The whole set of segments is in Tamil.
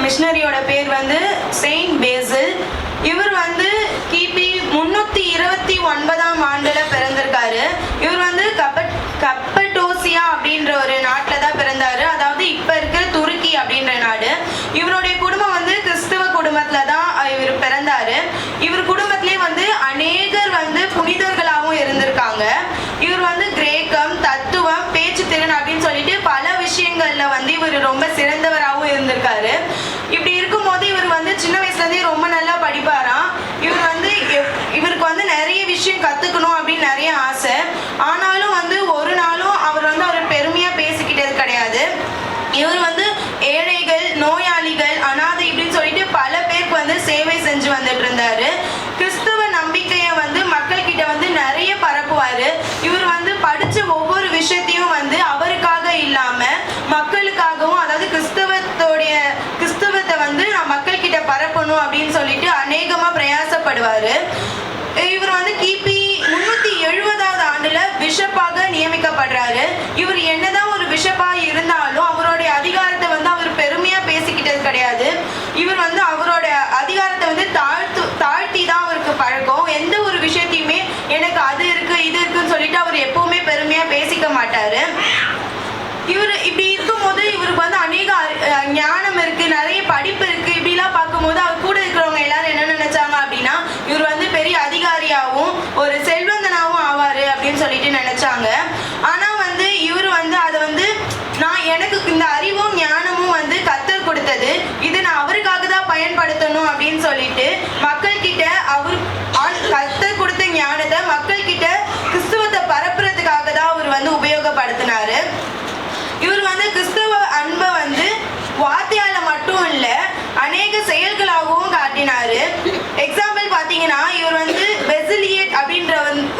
மிஷனரியோட பேர் வந்து செயின்ட் பேசில். இவர் வந்து கிபி 329ஆம் ஆண்டுல பிறந்திருக்காரு. இவர் வந்து கப்படோசியா அப்படின்ற ஒரு நாட்டில் தான் பிறந்தாரு. அதாவது இப்ப இருக்கிற துருக்கி அப்படின்ற நாடு. இவருடைய குடும்பம் வந்து கிறிஸ்துவ குடும்பத்துல தான் இவர் பிறந்தாரு. இவர் குடும்பத்திலே வந்து அநேகர் வந்து புனிதர்களாகவும் இருந்திருக்காங்க. இவர் வந்து கிரேக்கம், தத்துவம், பேச்சு திறன் அப்படின்னு சொல்லிட்டு பல விஷயங்கள்ல வந்து இவர் ரொம்ப சிறந்தவராகவும் இருந்திருக்காரு. இப்படி இருக்கும்போது இவர் வந்து சின்ன வயசுல இருந்தே ரொம்ப நல்லா படிப்பாராம். இவருக்கு வந்து நிறைய விஷயம் கத்துக்கணும் அப்படின்னு நிறைய ஆசை. ஆனாலும் வந்து ஒரு நாளும் அவர் பெருமையா பேசிக்கிட்டது கிடையாது. இவர் வந்து ஏழைகள், நோயாளிகள், அனாதை இப்படின்னு சொல்லிட்டு பல பேருக்கு வந்து சேவை செஞ்சு வந்துட்டு இருந்தாரு. கிறிஸ்துவ நம்பிக்கைய வந்து மக்கள் கிட்ட வந்து நிறைய பரப்புவாரு. இவர் வந்து படிச்ச ஒவ்வொரு விஷயத்தையும் வந்து அவருக்காக இல்லாம மக்களுக்காகவும், அதாவது கிறிஸ்துவத்தை வந்து நான் மக்கள் கிட்ட பரப்பணும் அப்படின்னு சொல்லிட்டு அநேகமா பிரயாசப்படுவாரு. இவர் வந்து கிபி 370ஆவது ஆண்டுல பிஷப்பாக நியமிக்கப்படுறாரு. இவர் என்னதான் ஒரு பிஷப்பா இருந்தாலும் அவருடைய அதிகாரத்தை வந்து அவர் பெருமையா பேசிக்கிட்டது கிடையாது. இவர் வந்து அவரோட அதிகாரத்தை வந்து தாழ்த்தி தான் அவருக்கு பழக்கம். எந்த ஒரு விஷயத்தையுமே எனக்கு அது இருக்கு இது இருக்குன்னு சொல்லிட்டு அவர் எப்பவுமே பெருமையா பேசிக்க மாட்டாரு. இவர் இப்படி இருக்கும்போது இவருக்கு வந்து அநேக ஞானம் இருக்கு, நிறைய படிப்பு இருக்கு. இப்படிலாம் பார்க்கும்போது அவர் கூட இருக்கிறவங்க எல்லாரும் என்ன நினைச்சாங்க அப்படின்னா இவர் வந்து பெரிய அதிகாரியாகவும் ஒரு செல்வந்தனாகவும் ஆவாரு அப்படின்னு சொல்லிட்டு நினைச்சாங்க. ஆனா வந்து இவர் வந்து அதை வந்து எனக்கு இந்த அறிவும் ஞானமும் வந்து கர்த்தர் கொடுத்தது, இது நான் அவருக்காக தான் பயன்படுத்தணும் அப்படின்னு சொல்லிட்டு மக்கள் கிட்ட கர்த்தர் கொடுத்த ஞானத்தை மக்கள் கிட்ட கிறிஸ்துவத்தை பரப்புறதுக்காக தான் அவர் வந்து உபயோகப்படுத்தினாரு. இவர் வந்து கிறிஸ்தவ அன்பை வந்து வார்த்தையால மட்டும் இல்ல அநேக செயல்களாகவும் காட்டினாரு. எக்ஸாம்பிள் பாத்தீங்கன்னா இவர் வந்து பெசிலியட் அப்படின்ற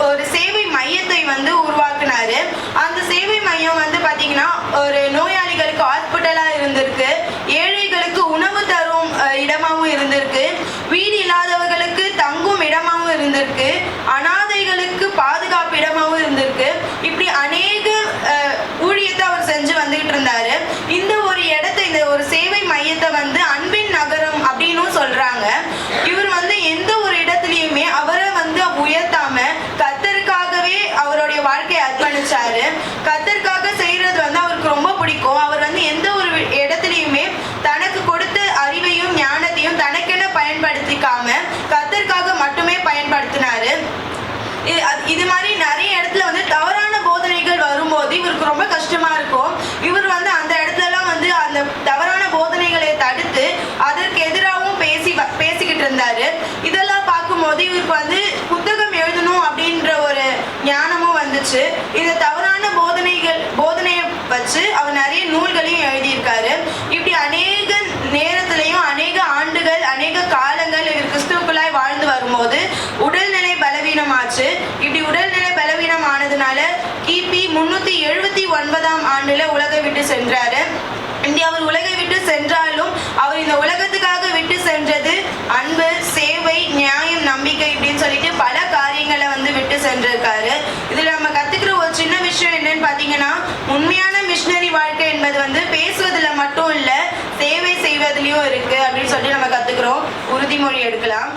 ஒரு சேவை மையத்தை வந்து உருவாக்குனாரு. அந்த சேவை மையம் வந்து பாத்தீங்கன்னா ஒரு நோயாளிகளுக்கு ஹாஸ்பிட்டலா இருந்திருக்கு, ஏழைகளுக்கு உணவு தரும் இடமாவும் இருந்திருக்கு, வீடு இல்லாதவர்களுக்கு தங்கும் இடமாவும் இருந்திருக்கு, அனாதைகளுக்கு பாதுகாப்பு இடமாவும் இருந்திருக்கு. இப்படி அநேக ஊழியத்தை அவர் செஞ்சு வந்துகிட்டு இருந்தாரு. இந்த ஒரு இடத்தை, இந்த ஒரு சேவை மையத்தை வந்து அன்பின் நகரம் அப்படின்னு சொல்றாங்க. இவர் வந்து எந்த ஒரு இடத்துலயுமே அவரை வந்து உயர்த்தாம கர்த்தருக்காகவே அவருடைய வாழ்க்கையை அர்ப்பணிச்சாரு. கர்த்தருக்காக செய்யறது வந்து அவருக்கு ரொம்ப பிடிக்கும். அவர் வந்து எந்த ஒரு இடத்துலயுமே தனக்கு கொடுத்த அறிவையும் ஞானத்தையும் தனக்கென பயன்படுத்திக்காம கர்த்தருக்காக மட்டுமே பயன்படுத்தினாரு. இது மாதிரி நிறைய இடத்துல வந்து தவறான போதனைகள் வரும்போது இவருக்கு ரொம்ப கஷ்டமா இருக்கும். இவர் வந்து அந்த இடத்துலலாம் வந்து அந்த தவறான போதனைகளை தடுத்து அதற்கு எதிராகவும் பேசிக்கிட்டு இருந்தாரு. இதெல்லாம் பார்க்கும்போது இவருக்கு வந்து புத்தகம் எழுதணும் அப்படின்ற ஒரு ஞானமும் வந்துச்சு. இந்த தவறான போதனையை வச்சு அவர் நிறைய நூல்களையும் எழுதியிருக்காரு. இப்படி அநேக நேரத்திலையும் அநேக ஆண்டுகள், அநேக காலங்கள் இவர் கிறிஸ்துவுக்குள்ளாய் வாழ்ந்து வரும்போது உடல்நிலை பலவீனமாச்சு. இப்படி உடல்நிலை பலவீனம் ஆனதுனால கிபி 379ஆம் ஆண்டுல உலகை விட்டு சென்றாரு. அவர் உலகை விட்டு சென்றாலும் அவர் இந்த உலகத்துக்காக விட்டு சென்றது அன்பு, சேவை, நியாயம், நம்பிக்கை இப்படின்னு சொல்லிட்டு பல காரியங்களை வந்து விட்டு சென்றிருக்காரு. இதுல நம்ம கத்துக்கிற ஒரு சின்ன விஷயம் என்னன்னு பாத்தீங்கன்னா, உண்மையான மிஷனரி வாழ்க்கை என்பது வந்து பேசுவதுல மட்டும் இல்ல, சேவை செய்வதிலையும் இருக்கு அப்படின்னு சொல்லி நம்ம கத்துக்கிறோம். உறுதிமொழி எடுக்கலாம்.